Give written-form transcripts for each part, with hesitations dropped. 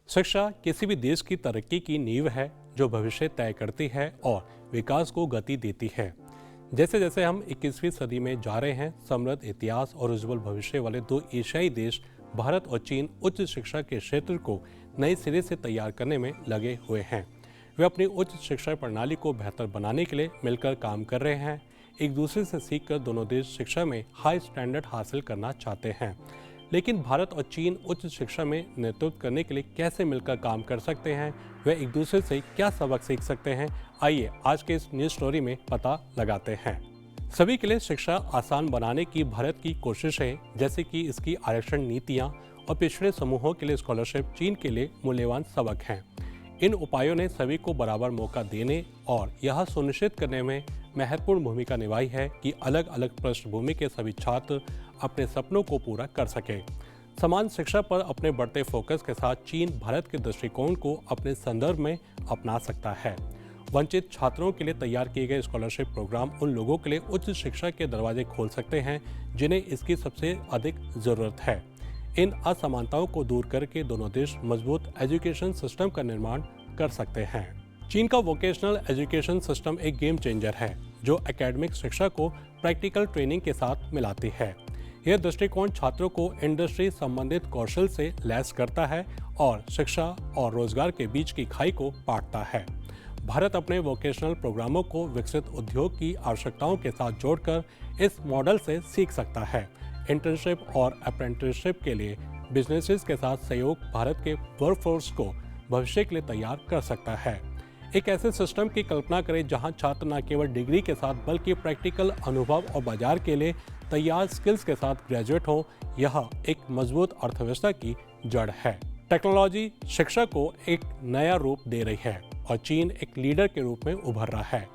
शिक्षा किसी भी देश की तरक्की की नींव है जो भविष्य तय करती है और विकास को गति देती है। जैसे जैसे हम 21वीं सदी में जा रहे हैं, समृद्ध इतिहास और उज्जवल भविष्य वाले दो एशियाई देश भारत और चीन उच्च शिक्षा के क्षेत्र को नए सिरे से तैयार करने में लगे हुए हैं। वे अपनी उच्च शिक्षा प्रणाली को बेहतर बनाने के लिए मिलकर काम कर रहे हैं। एक दूसरे से सीखकर दोनों देश शिक्षा में हाई स्टैंडर्ड हासिल करना चाहते हैं। लेकिन भारत और चीन उच्च शिक्षा में नेतृत्व करने के लिए कैसे मिलकर काम कर सकते हैं, वे एक दूसरे से क्या सबक सीख सकते हैं, आइए आज के इस न्यूज़ स्टोरी में पता लगाते हैं। सभी के लिए शिक्षा आसान बनाने की भारत की कोशिशें, जैसे कि इसकी आरक्षण नीतियां और पिछड़े समूहों के लिए स्कॉलरशिप, चीन के लिए मूल्यवान सबक हैं। इन उपायों ने सभी को बराबर मौका देने और यह सुनिश्चित करने में महत्वपूर्ण भूमिका निभाई है कि अलग अलग पृष्ठभूमि के सभी छात्र अपने सपनों को पूरा कर सके। समान शिक्षा पर अपने बढ़ते फोकस के साथ चीन भारत के दृष्टिकोण को अपने संदर्भ में अपना सकता है। वंचित छात्रों के लिए तैयार किए गए स्कॉलरशिप प्रोग्राम उन लोगों के लिए उच्च शिक्षा के दरवाजे खोल सकते हैं जिन्हें इसकी सबसे अधिक जरूरत है। इन असमानताओं को दूर करके दोनों देश मजबूत एजुकेशन सिस्टम का निर्माण कर सकते हैं। चीन का वोकेशनल एजुकेशन सिस्टम एक गेम चेंजर है जो एकेडमिक शिक्षा को प्रैक्टिकल ट्रेनिंग के साथ मिलाती है। यह दृष्टिकोण छात्रों को इंडस्ट्री संबंधित कौशल से लैस करता है और शिक्षा और रोजगार के बीच की खाई को पाटता है। भारत अपने वोकेशनल प्रोग्रामों को विकसित उद्योग की आवश्यकताओं के साथ जोड़कर इस मॉडल से सीख सकता है। इंटर्नशिप और अप्रेंटिसशिप के लिए बिजनेसेस के साथ सहयोग भारत के वर्कफोर्स को भविष्य के लिए तैयार कर सकता है। एक ऐसे सिस्टम की कल्पना करें जहां छात्र न केवल डिग्री के साथ बल्कि प्रैक्टिकल अनुभव और बाजार के लिए तैयार स्किल्स के साथ ग्रेजुएट हो। यह एक मजबूत अर्थव्यवस्था की जड़ है। टेक्नोलॉजी शिक्षा को एक नया रूप दे रही है और चीन एक लीडर के रूप में उभर रहा है।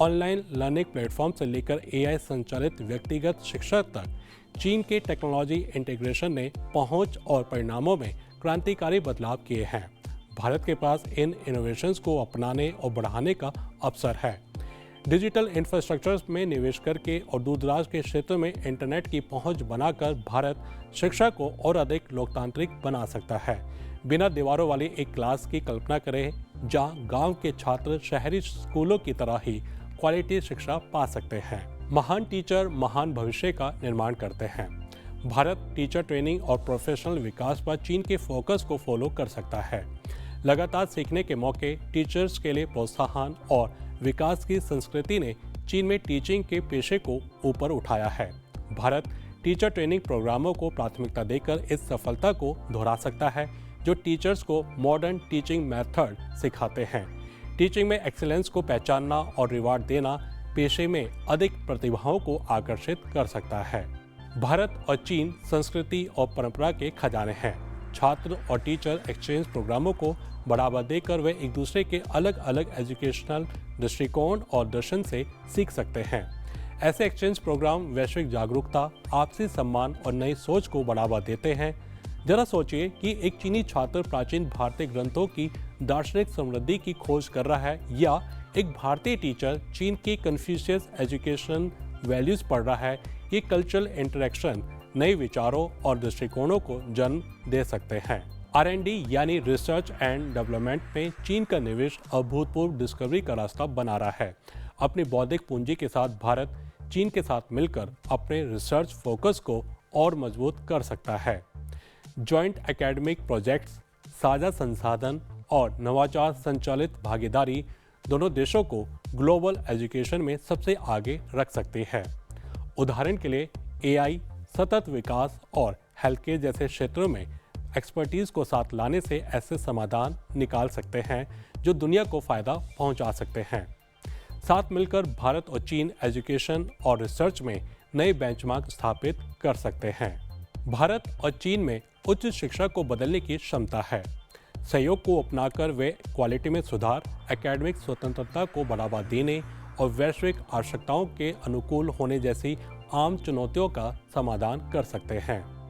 ऑनलाइन लर्निंग प्लेटफॉर्म से लेकर AI संचालित व्यक्तिगत शिक्षा तक चीन के टेक्नोलॉजी इंटीग्रेशन ने पहुंच और परिणामों में क्रांतिकारी बदलाव किए हैं। भारत के पास इन इनोवेशंस को अपनाने और बढ़ाने का अवसर है। डिजिटल इंफ्रास्ट्रक्चर में निवेश करके और दूरदराज के क्षेत्र में इंटरनेट की पहुंच बनाकर भारत शिक्षा को और अधिक लोकतांत्रिक बना सकता है। बिना दीवारों वाली एक क्लास की कल्पना करें जहां गांव के छात्र शहरी स्कूलों की तरह ही क्वालिटी शिक्षा पा सकते हैं। महान टीचर महान भविष्य का निर्माण करते हैं। भारत टीचर ट्रेनिंग और प्रोफेशनल विकास पर चीन के फोकस को फॉलो कर सकता है। लगातार सीखने के मौके, टीचर्स के लिए प्रोत्साहन और विकास की संस्कृति ने चीन में टीचिंग के पेशे को ऊपर उठाया है। भारत टीचर ट्रेनिंग प्रोग्रामों को प्राथमिकता देकर इस सफलता को दोहरा सकता है जो टीचर्स को मॉडर्न टीचिंग मेथड सिखाते हैं। टीचिंग में एक्सीलेंस को पहचानना और रिवार्ड देना पेशे में अधिक प्रतिभाओं को आकर्षित कर सकता है। भारत और चीन संस्कृति और परंपरा के खजाने हैं। छात्र और टीचर एक्सचेंज प्रोग्रामों को बढ़ावा देकर वे एक दूसरे के अलग अलग एजुकेशनल दृष्टिकोण और दर्शन से सीख सकते हैं। ऐसे एक्सचेंज प्रोग्राम वैश्विक जागरूकता, आपसी सम्मान और नई सोच को बढ़ावा देते हैं। जरा सोचिए कि एक चीनी छात्र प्राचीन भारतीय ग्रंथों की दार्शनिक समृद्धि की खोज कर रहा है या एक भारतीय टीचर चीन की कन्फ्यूशियस एजुकेशन वैल्यूज पढ़ रहा है। ये कल्चरल इंटरेक्शन नए विचारों और दृष्टिकोणों को जन्म दे सकते हैं। R&D यानी रिसर्च एंड डेवलपमेंट में चीन का निवेश अभूतपूर्व डिस्कवरी का रास्ता बना रहा है। अपनी बौद्धिक पूंजी के साथ भारत चीन के साथ मिलकर अपने रिसर्च फोकस को और मजबूत कर सकता है। जॉइंट एकेडमिक प्रोजेक्ट्स, साझा संसाधन और नवाचार संचालित भागीदारी दोनों देशों को ग्लोबल एजुकेशन में सबसे आगे रख सकती है। उदाहरण के लिए AI, सतत विकास और हेल्थ केयर जैसे क्षेत्रों में एक्सपर्टीज को साथ लाने से ऐसे समाधान निकाल सकते हैं जो दुनिया को फायदा पहुंचा सकते हैं। साथ मिलकर भारत और चीन एजुकेशन और रिसर्च में नए बेंचमार्क स्थापित कर सकते हैं। भारत और चीन में उच्च शिक्षा को बदलने की क्षमता है। सहयोग को अपनाकर वे क्वालिटी में सुधार, एकेडमिक स्वतंत्रता को बढ़ावा देने और वैश्विक आवश्यकताओं के अनुकूल होने जैसी आम चुनौतियों का समाधान कर सकते हैं।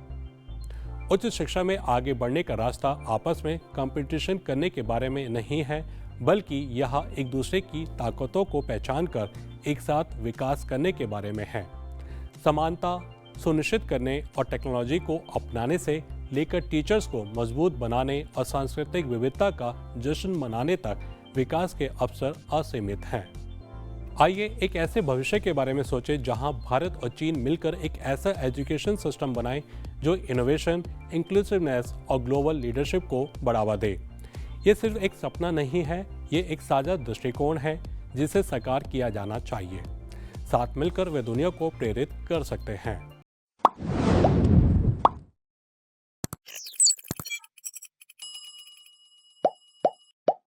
उच्च शिक्षा में आगे बढ़ने का रास्ता आपस में कंपटीशन करने के बारे में नहीं है, बल्कि यह एक दूसरे की ताकतों को पहचानकर एक साथ विकास करने के बारे में है। समानता सुनिश्चित करने और टेक्नोलॉजी को अपनाने से लेकर टीचर्स को मजबूत बनाने और सांस्कृतिक विविधता का जश्न मनाने तक विकास के अवसर असीमित हैं। आइए एक ऐसे भविष्य के बारे में सोचें जहां भारत और चीन मिलकर एक ऐसा एजुकेशन सिस्टम बनाएं जो इनोवेशन, इंक्लूसिवनेस और ग्लोबल लीडरशिप को बढ़ावा दे। ये सिर्फ एक सपना नहीं है, ये एक साझा दृष्टिकोण है जिसे साकार किया जाना चाहिए। साथ मिलकर वे दुनिया को प्रेरित कर सकते हैं।